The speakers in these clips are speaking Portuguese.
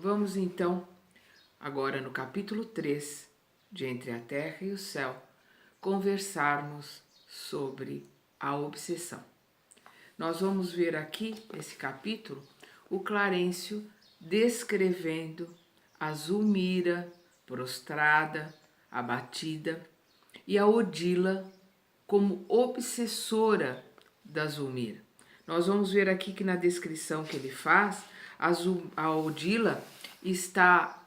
Vamos então, agora no capítulo 3 de Entre a Terra e o Céu, conversarmos sobre a obsessão. Nós vamos ver aqui, nesse capítulo, o Clarencio descrevendo a Zulmira prostrada, abatida, e a Odila como obsessora da Zulmira. Nós vamos ver aqui que na descrição que ele faz, a Odila está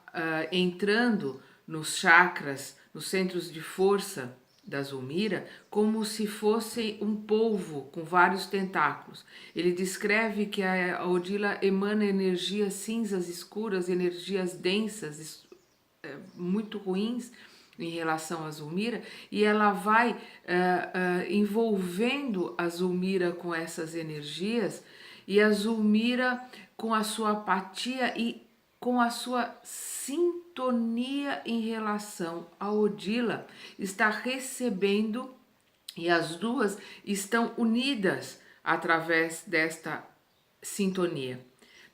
entrando nos chakras, nos centros de força da Zulmira, como se fosse um polvo com vários tentáculos. Ele descreve que a Odila emana energias cinzas escuras, energias densas, muito ruins em relação a Zulmira, e ela vai envolvendo a Zulmira com essas energias, e a Zulmira com a sua apatia e com a sua sintonia em relação a Odila, está recebendo, e as duas estão unidas através desta sintonia.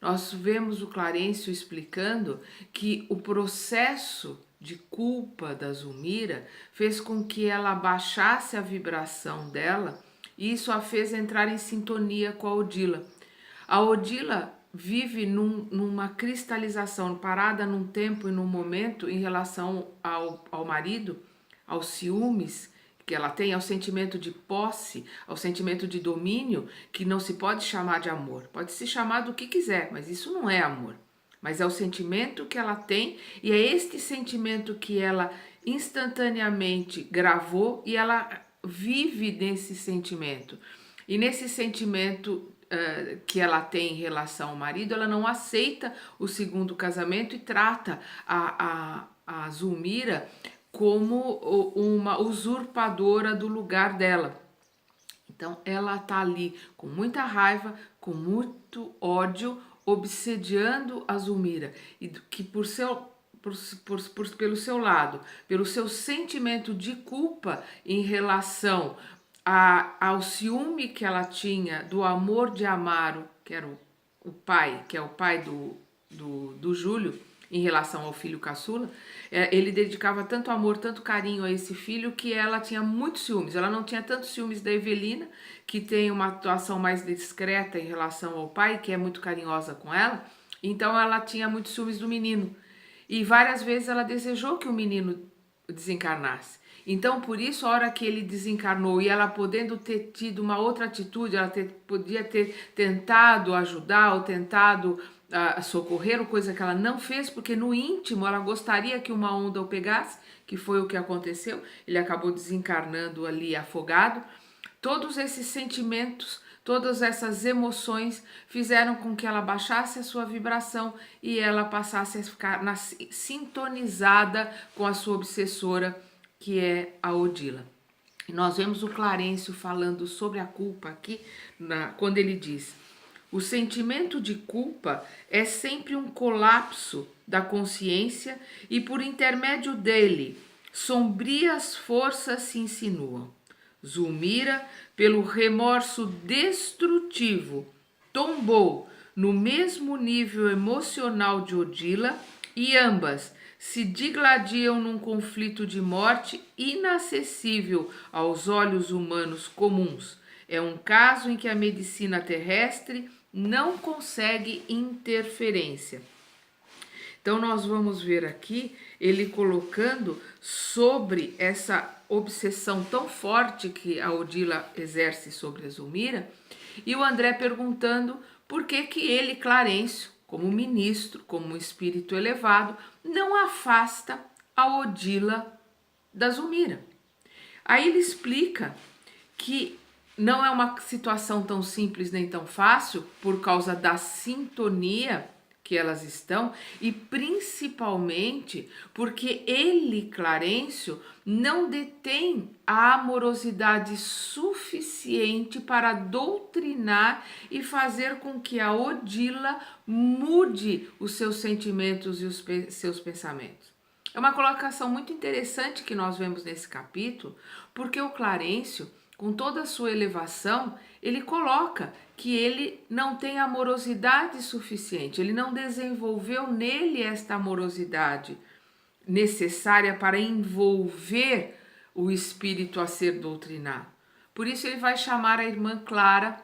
Nós vemos o Clarencio explicando que o processo de culpa da Zulmira fez com que ela abaixasse a vibração dela, e isso a fez entrar em sintonia com a Odila. A Odila vive numa cristalização, parada num tempo e num momento em relação ao marido, aos ciúmes que ela tem, ao sentimento de posse, ao sentimento de domínio, que não se pode chamar de amor. Pode se chamar do que quiser, mas isso não é amor. Mas é o sentimento que ela tem, e é este sentimento que ela instantaneamente gravou, e ela vive nesse sentimento. E nesse sentimento que ela tem em relação ao marido, ela não aceita o segundo casamento e trata a Zulmira como uma usurpadora do lugar dela. Então ela tá ali com muita raiva, com muito ódio, obsediando a Zulmira, e que pelo seu lado, pelo seu sentimento de culpa em relação ao ciúme que ela tinha do amor de Amaro, que era o pai, que é o pai do Júlio, em relação ao filho caçula, ele dedicava tanto amor, tanto carinho a esse filho, que ela tinha muitos ciúmes. Ela não tinha tantos ciúmes da Evelina, que tem uma atuação mais discreta em relação ao pai, que é muito carinhosa com ela, então ela tinha muitos ciúmes do menino. E várias vezes ela desejou que o menino desencarnasse. Então, por isso, a hora que ele desencarnou e ela podendo ter tido uma outra atitude, ela podia ter tentado ajudar ou tentado socorrer, coisa que ela não fez, porque no íntimo ela gostaria que uma onda o pegasse, que foi o que aconteceu. Ele acabou desencarnando ali afogado. Todos esses sentimentos, todas essas emoções fizeram com que ela baixasse a sua vibração e ela passasse a ficar sintonizada com a sua obsessora, que é a Odila. E nós vemos o Clarencio falando sobre a culpa aqui, quando ele diz: o sentimento de culpa é sempre um colapso da consciência, e por intermédio dele, sombrias forças se insinuam. Zulmira, pelo remorso destrutivo, tombou no mesmo nível emocional de Odila, e ambas se digladiam num conflito de morte inacessível aos olhos humanos comuns. É um caso em que a medicina terrestre não consegue interferência. Então nós vamos ver aqui ele colocando sobre essa obsessão tão forte que a Odila exerce sobre a Zulmira, e o André perguntando por que ele, Clarencio, como ministro, como um espírito elevado, não afasta a Odila da Zulmira. Aí ele explica que não é uma situação tão simples nem tão fácil, por causa da sintonia que elas estão, e principalmente porque ele, Clarencio, não detém a amorosidade suficiente para doutrinar e fazer com que a Odila mude os seus sentimentos e os seus pensamentos. É uma colocação muito interessante que nós vemos nesse capítulo, porque o Clarencio com toda a sua elevação, ele coloca que ele não tem amorosidade suficiente, ele não desenvolveu nele esta amorosidade necessária para envolver o espírito a ser doutrinado. Por isso ele vai chamar a irmã Clara,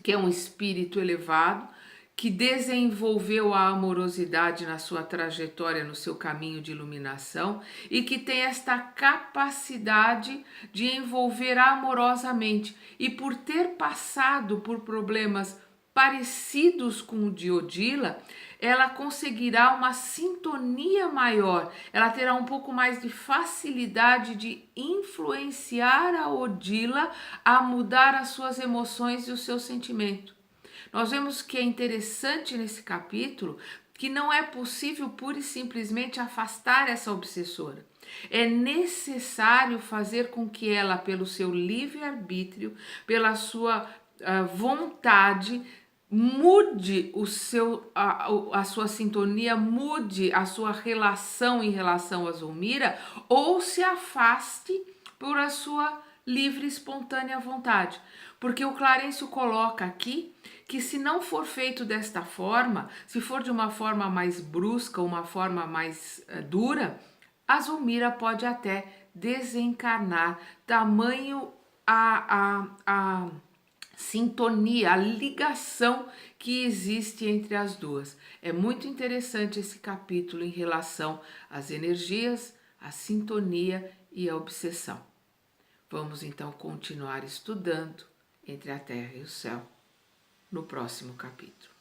que é um espírito elevado, que desenvolveu a amorosidade na sua trajetória, no seu caminho de iluminação e que tem esta capacidade de envolver amorosamente. E por ter passado por problemas parecidos com o de Odila, ela conseguirá uma sintonia maior, ela terá um pouco mais de facilidade de influenciar a Odila a mudar as suas emoções e o seu sentimento. Nós vemos que é interessante nesse capítulo que não é possível pura e simplesmente afastar essa obsessora. É necessário fazer com que ela, pelo seu livre-arbítrio, pela sua vontade, mude a sua sintonia, mude a sua relação em relação a Zulmira, ou se afaste por a sua livre e espontânea vontade. Porque o Clarencio coloca aqui que se não for feito desta forma, se for de uma forma mais brusca, uma forma mais dura, a Zulmira pode até desencarnar, tamanho a sintonia, a ligação que existe entre as duas. É muito interessante esse capítulo em relação às energias, à sintonia e à obsessão. Vamos então continuar estudando Entre a Terra e o Céu no próximo capítulo.